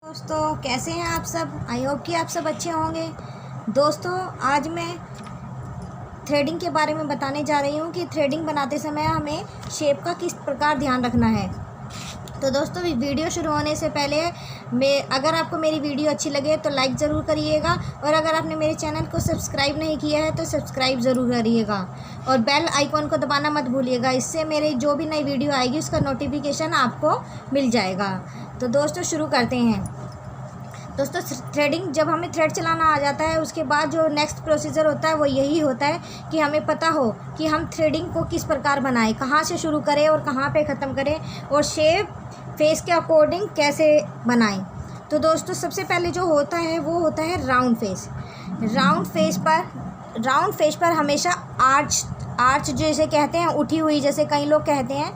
दोस्तों कैसे हैं आप सब। आई होप कि आप सब अच्छे होंगे। दोस्तों आज मैं थ्रेडिंग के बारे में बताने जा रही हूँ कि थ्रेडिंग बनाते समय हमें शेप का किस प्रकार ध्यान रखना है। तो दोस्तों वीडियो शुरू होने से पहले अगर आपको मेरी वीडियो अच्छी लगे तो लाइक ज़रूर करिएगा, और अगर आपने मेरे चैनल को सब्सक्राइब नहीं किया है तो सब्सक्राइब ज़रूर करिएगा, और बेल आइकॉन को दबाना मत भूलिएगा। इससे मेरे जो भी नई वीडियो आएगी उसका नोटिफिकेशन आपको मिल जाएगा। तो दोस्तों शुरू करते हैं। दोस्तों थ्रेडिंग, जब हमें थ्रेड चलाना आ जाता है उसके बाद जो नेक्स्ट प्रोसीजर होता है वो यही होता है कि हमें पता हो कि हम थ्रेडिंग को किस प्रकार बनाएं, कहाँ से शुरू करें और कहाँ पे ख़त्म करें, और शेप फेस के अकॉर्डिंग कैसे बनाएं। तो दोस्तों सबसे पहले जो होता है वो होता है राउंड फेस। राउंड फेस पर हमेशा आर्च जैसे कहते हैं, उठी हुई जैसे कई लोग कहते हैं,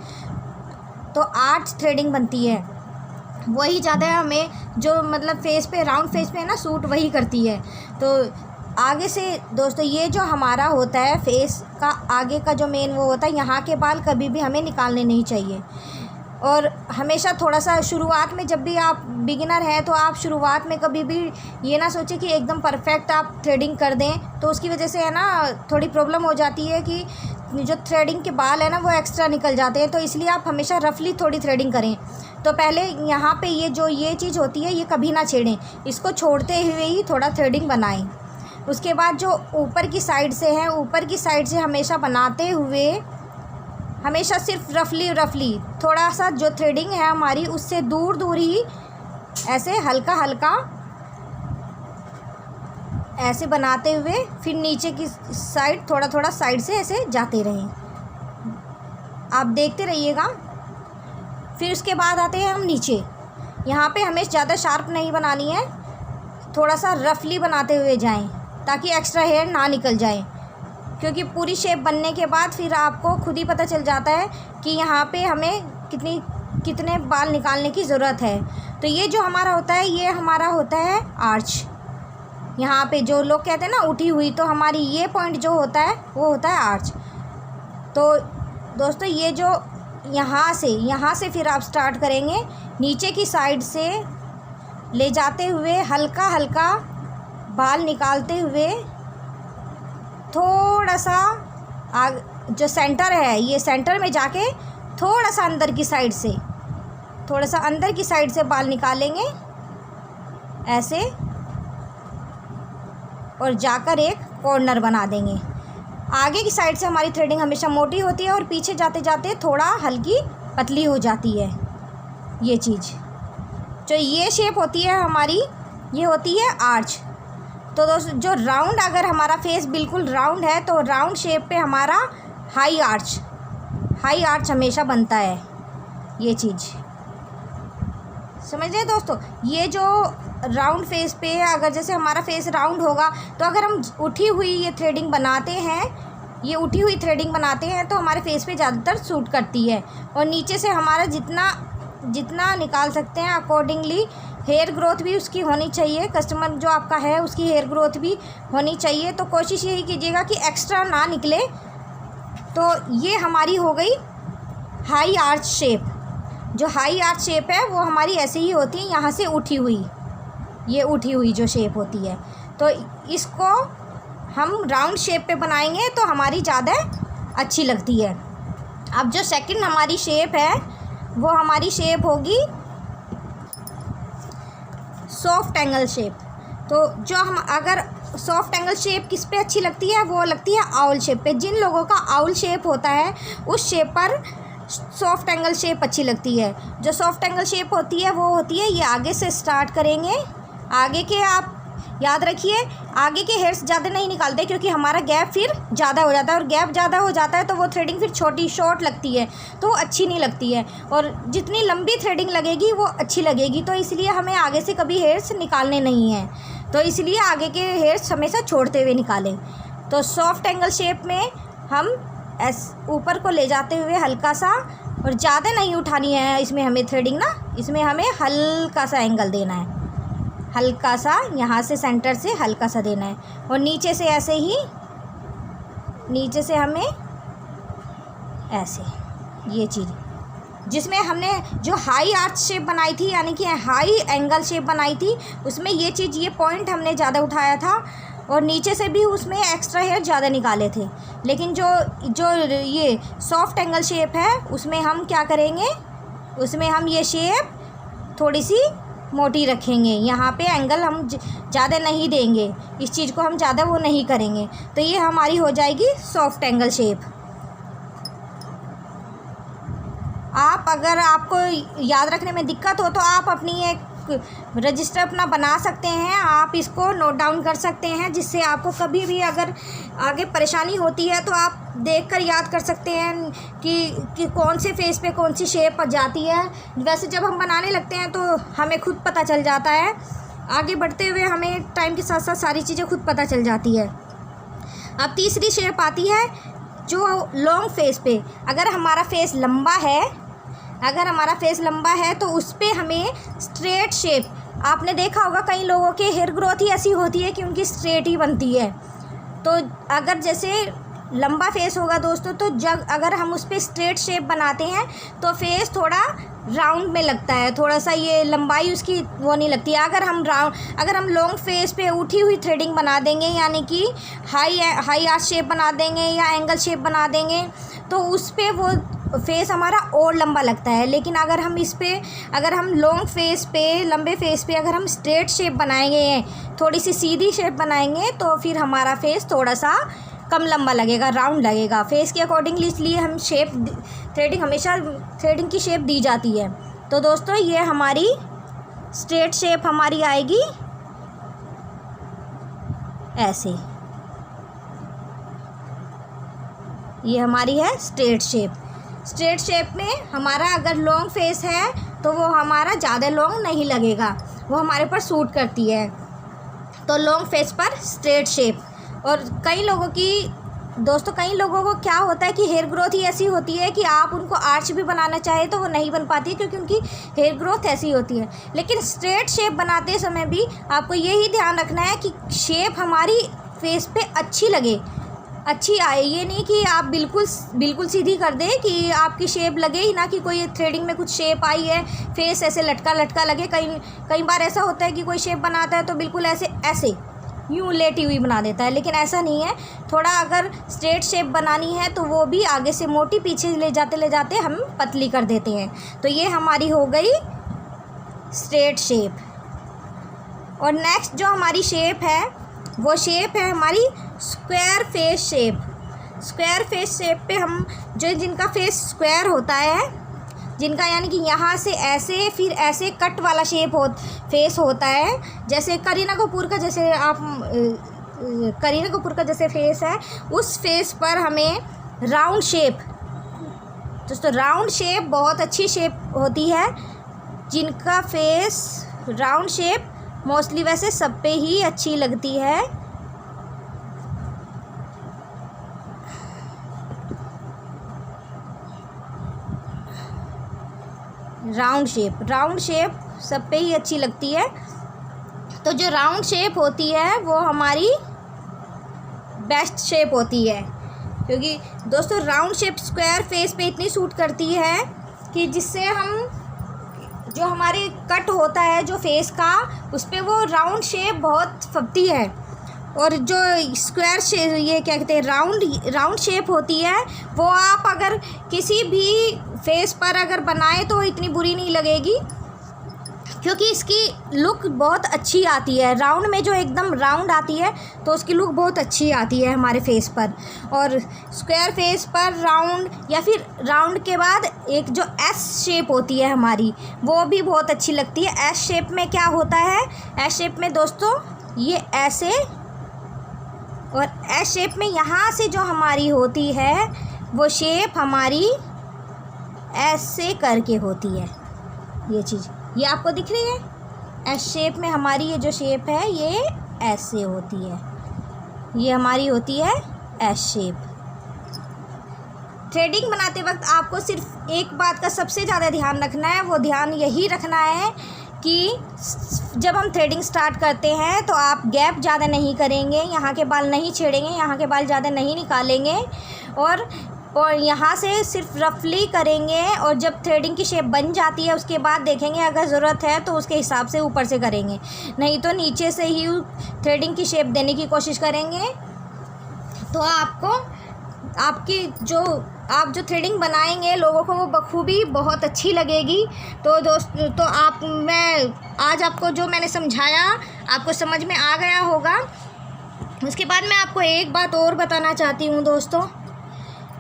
तो आर्च थ्रेडिंग बनती है। वही ज़्यादा हमें जो मतलब फेस पे, राउंड फेस पे है ना, सूट वही करती है। तो आगे से दोस्तों ये जो हमारा होता है फेस का आगे का जो मेन वो होता है, यहाँ के बाल कभी भी हमें निकालने नहीं चाहिए। और हमेशा थोड़ा सा शुरुआत में, जब भी आप बिगिनर हैं तो आप शुरुआत में कभी भी ये ना सोचें कि एकदम परफेक्ट आप थ्रेडिंग कर दें, तो उसकी वजह से है ना थोड़ी प्रॉब्लम हो जाती है कि जो थ्रेडिंग के बाल है ना वो एक्स्ट्रा निकल जाते हैं। तो इसलिए आप हमेशा रफली थोड़ी थ्रेडिंग करें। तो पहले यहाँ पे ये चीज़ होती है ये कभी ना छेड़ें, इसको छोड़ते हुए ही थोड़ा थ्रेडिंग बनाएं। उसके बाद जो ऊपर की साइड से है, ऊपर की साइड से हमेशा बनाते हुए हमेशा सिर्फ रफली थोड़ा सा जो थ्रेडिंग है हमारी उससे दूर ही ऐसे हल्का ऐसे बनाते हुए फिर नीचे की साइड थोड़ा साइड से ऐसे जाते रहें। आप देखते रहिएगा। फिर उसके बाद आते हैं हम नीचे। यहाँ पे हमें ज़्यादा शार्प नहीं बनानी है, थोड़ा सा रफली बनाते हुए जाएं ताकि एक्स्ट्रा हेयर ना निकल जाए, क्योंकि पूरी शेप बनने के बाद फिर आपको खुद ही पता चल जाता है कि यहाँ पे हमें कितने बाल निकालने की ज़रूरत है। तो ये जो हमारा होता है ये हमारा होता है आर्च। यहाँ पे जो लोग कहते हैं ना उठी हुई, तो हमारी ये पॉइंट जो होता है वो होता है आर्च। तो दोस्तों ये जो यहाँ से फिर आप स्टार्ट करेंगे नीचे की साइड से ले जाते हुए हल्का बाल निकालते हुए थोड़ा सा जो सेंटर है ये सेंटर में जाके थोड़ा सा अंदर की साइड से बाल निकालेंगे ऐसे, और जाकर एक कॉर्नर बना देंगे। आगे की साइड से हमारी थ्रेडिंग हमेशा मोटी होती है और पीछे जाते जाते थोड़ा हल्की पतली हो जाती है। ये चीज़ जो ये शेप होती है हमारी, ये होती है आर्च। तो दोस्तों जो राउंड, अगर हमारा फेस बिल्कुल राउंड है तो राउंड शेप पे हमारा हाई आर्च हमेशा बनता है। ये चीज़ समझ रहे हैं दोस्तों। ये जो राउंड फेस पे है, अगर जैसे हमारा फेस राउंड होगा तो अगर हम उठी हुई ये थ्रेडिंग बनाते हैं तो हमारे फेस पे ज़्यादातर सूट करती है। और नीचे से हमारा जितना निकाल सकते हैं अकॉर्डिंगली हेयर ग्रोथ भी उसकी होनी चाहिए। कस्टमर जो आपका है उसकी हेयर ग्रोथ भी होनी चाहिए। तो कोशिश यही कीजिएगा कि एक्स्ट्रा ना निकले। तो ये हमारी हो गई हाई आर्च शेप। जो हाई आर्च शेप है वो हमारी ऐसे ही होती है, यहाँ से उठी हुई जो शेप होती है। तो इसको हम राउंड शेप पे बनाएंगे तो हमारी ज़्यादा अच्छी लगती है। अब जो सेकंड हमारी शेप है वो हमारी शेप होगी सॉफ्ट एंगल शेप। तो जो हम अगर सॉफ्ट एंगल शेप किस पे अच्छी लगती है, वो लगती है आउल शेप पे। जिन लोगों का आउल शेप होता है उस शेप पर सॉफ्ट एंगल शेप अच्छी लगती है। जो सॉफ्ट एंगल शेप होती है वो होती है, ये आगे से स्टार्ट करेंगे। आगे के आप याद रखिए, आगे के हेयर्स ज़्यादा नहीं निकालते क्योंकि हमारा गैप फिर ज़्यादा हो जाता है, और गैप ज़्यादा हो जाता है तो वो थ्रेडिंग फिर शॉर्ट लगती है, तो वो अच्छी नहीं लगती है। और जितनी लंबी थ्रेडिंग लगेगी वो अच्छी लगेगी। तो इसलिए हमें आगे से कभी हेयर्स निकालने नहीं हैं, तो इसलिए आगे के हेयर्स हमेशा छोड़ते हुए निकालें। तो सॉफ्ट एंगल शेप में हम ऊपर को ले जाते हुए हल्का सा, और ज़्यादा नहीं उठानी है इसमें हमें थ्रेडिंग ना, इसमें हमें हल्का सा एंगल देना है, हल्का सा यहाँ से सेंटर से हल्का सा देना है। और नीचे से ऐसे ही, नीचे से हमें ऐसे, ये चीज़ जिसमें हमने जो हाई आर्च शेप बनाई थी, यानी कि हाई एंगल शेप बनाई थी, उसमें ये चीज़, ये पॉइंट हमने ज़्यादा उठाया था और नीचे से भी उसमें एक्स्ट्रा हेयर ज़्यादा निकाले थे। लेकिन जो ये सॉफ्ट एंगल शेप है उसमें हम क्या करेंगे, उसमें हम ये शेप थोड़ी सी मोटी रखेंगे। यहाँ पे एंगल हम ज़्यादा नहीं देंगे, इस चीज़ को हम ज़्यादा वो नहीं करेंगे। तो ये हमारी हो जाएगी सॉफ्ट एंगल शेप। आप अगर आपको याद रखने में दिक्कत हो तो आप अपनी एक रजिस्टर अपना बना सकते हैं, आप इसको नोट डाउन कर सकते हैं, जिससे आपको कभी भी अगर आगे परेशानी होती है तो आप देखकर याद कर सकते हैं कि कौन से फेस पे कौन सी शेप जाती है। वैसे जब हम बनाने लगते हैं तो हमें खुद पता चल जाता है, आगे बढ़ते हुए हमें टाइम के साथ साथ सारी चीज़ें खुद पता चल जाती है। अब तीसरी शेप आती है जो लॉन्ग फेस पे, अगर हमारा फेस लंबा है तो उस पर हमें स्ट्रेट शेप, आपने देखा होगा कई लोगों के हेयर ग्रोथ ही ऐसी होती है कि उनकी स्ट्रेट ही बनती है। तो अगर जैसे लंबा फेस होगा दोस्तों, तो जब अगर हम उस पर स्ट्रेट शेप बनाते हैं तो फेस थोड़ा राउंड में लगता है, थोड़ा सा ये लंबाई उसकी वो नहीं लगती है। अगर हम लॉन्ग फेस पे उठी हुई थ्रेडिंग बना देंगे, यानी कि हाई आर्च शेप बना देंगे या एंगल शेप बना देंगे, तो उस पर वो फेस हमारा और लंबा लगता है। लेकिन अगर हम लॉन्ग फेस पे, लंबे फेस पे अगर हम स्ट्रेट शेप बनाएंगे, थोड़ी सी सीधी शेप बनाएंगे, तो फिर हमारा फेस थोड़ा सा कम लंबा लगेगा, राउंड लगेगा फेस के अकॉर्डिंगली। इसलिए हम हमेशा थ्रेडिंग की शेप दी जाती है। तो दोस्तों ये हमारी स्ट्रेट शेप हमारी आएगी ऐसे, ये हमारी है स्ट्रेट शेप। स्ट्रेट शेप में हमारा अगर लॉन्ग फेस है तो वो हमारा ज़्यादा लॉन्ग नहीं लगेगा, वो हमारे पर सूट करती है। तो लॉन्ग फेस पर स्ट्रेट शेप। और कई लोगों को क्या होता है कि हेयर ग्रोथ ही ऐसी होती है कि आप उनको आर्च भी बनाना चाहे तो वो नहीं बन पाती है, क्योंकि उनकी हेयर ग्रोथ ऐसी होती है। लेकिन स्ट्रेट शेप बनाते समय भी आपको यही ध्यान रखना है कि शेप हमारी फेस पे अच्छी लगे, अच्छी आए। ये नहीं कि आप बिल्कुल सीधी कर दें कि आपकी शेप लगे ही ना, कि कोई थ्रेडिंग में कुछ शेप आई है, फेस ऐसे लटका लगे। कई बार ऐसा होता है कि कोई शेप बनाता है तो बिल्कुल ऐसे यूँ लेटी हुई बना देता है, लेकिन ऐसा नहीं है। थोड़ा अगर स्ट्रेट शेप बनानी है तो वो भी आगे से मोटी, पीछे ले जाते हम पतली कर देते हैं। तो ये हमारी हो गई स्ट्रेट शेप। और नेक्स्ट जो हमारी शेप है वो शेप है हमारी square face shape. Square face shape पे हम जिनका फेस स्क्वायर होता है, जिनका यानी कि यहाँ से ऐसे फिर ऐसे कट वाला फेस होता है, जैसे करीना कपूर का जैसे फेस है, उस फेस पर हमें राउंड शेप, दोस्तों राउंड शेप बहुत अच्छी शेप होती है। जिनका फेस राउंड शेप मोस्टली वैसे सब पे ही अच्छी लगती है। राउंड शेप सब पे ही अच्छी लगती है। तो जो राउंड शेप होती है वो हमारी बेस्ट शेप होती है, क्योंकि दोस्तों राउंड शेप स्क्वायर फेस पे इतनी सूट करती है कि जिससे हम जो हमारे कट होता है जो फेस का, उस पर वो राउंड शेप बहुत फबती है। और जो स्क्वायर शेप, ये क्या कहते हैं, राउंड शेप होती है, वो आप अगर किसी भी फेस पर अगर बनाए तो इतनी बुरी नहीं लगेगी, क्योंकि इसकी लुक बहुत अच्छी आती है। राउंड में जो एकदम राउंड आती है तो उसकी लुक बहुत अच्छी आती है हमारे फेस पर। और स्क्वायर फेस पर राउंड, या फिर राउंड के बाद एक जो एस शेप होती है हमारी, वो भी बहुत अच्छी लगती है। एस शेप में क्या होता है, एस शेप में दोस्तों ये ऐसे, और एस शेप में यहाँ से जो हमारी होती है वो शेप हमारी ऐसे करके होती है। ये चीज़ ये आपको दिख रही है, एस शेप में हमारी ये जो शेप है ये ऐसे होती है, ये हमारी होती है एस शेप। थ्रेडिंग बनाते वक्त आपको सिर्फ एक बात का सबसे ज़्यादा ध्यान रखना है, वो ध्यान यही रखना है कि जब हम थ्रेडिंग स्टार्ट करते हैं तो आप गैप ज़्यादा नहीं करेंगे, यहाँ के बाल नहीं छेड़ेंगे, यहाँ के बाल ज़्यादा नहीं निकालेंगे। और और यहाँ से सिर्फ रफली करेंगे और जब थ्रेडिंग की शेप बन जाती है उसके बाद देखेंगे, अगर ज़रूरत है तो उसके हिसाब से ऊपर से करेंगे, नहीं तो नीचे से ही थ्रेडिंग की शेप देने की कोशिश करेंगे। तो आपको आप जो थ्रेडिंग बनाएंगे लोगों को वो बखूबी बहुत अच्छी लगेगी। तो तो मैं आज आपको जो मैंने समझाया आपको समझ में आ गया होगा। उसके बाद मैं आपको एक बात और बताना चाहती हूँ दोस्तों,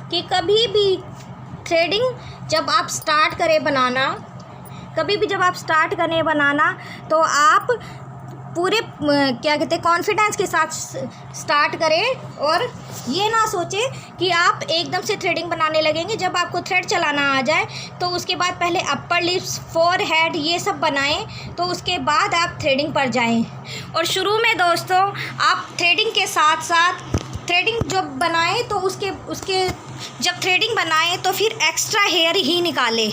कि कभी भी थ्रेडिंग जब आप स्टार्ट करें बनाना तो आप पूरे क्या कहते हैं कॉन्फिडेंस के साथ स्टार्ट करें और ये ना सोचें कि आप एकदम से थ्रेडिंग बनाने लगेंगे। जब आपको थ्रेड चलाना आ जाए तो उसके बाद पहले अपर लिप्स, फोरहेड ये सब बनाएं, तो उसके बाद आप थ्रेडिंग पर जाएं। और शुरू में दोस्तों आप थ्रेडिंग के साथ साथ थ्रेडिंग जब बनाएं तो उसके जब थ्रेडिंग बनाएं तो फिर एक्स्ट्रा हेयर ही निकालें।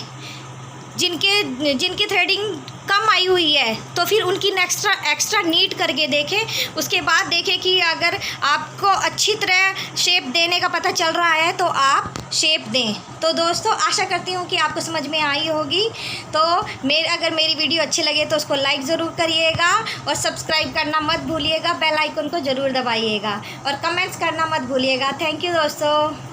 जिनकी थ्रेडिंग कम आई हुई है तो फिर उनकी एक्स्ट्रा नीट करके देखें। उसके बाद देखें कि अगर आपको अच्छी तरह शेप देने का पता चल रहा है तो आप शेप दें। तो दोस्तों आशा करती हूँ कि आपको समझ में आई होगी। तो अगर मेरी वीडियो अच्छी लगे तो उसको लाइक ज़रूर करिएगा और सब्सक्राइब करना मत भूलिएगा, बेल आइकन को ज़रूर दबाइएगा और कमेंट्स करना मत भूलिएगा। थैंक यू दोस्तों।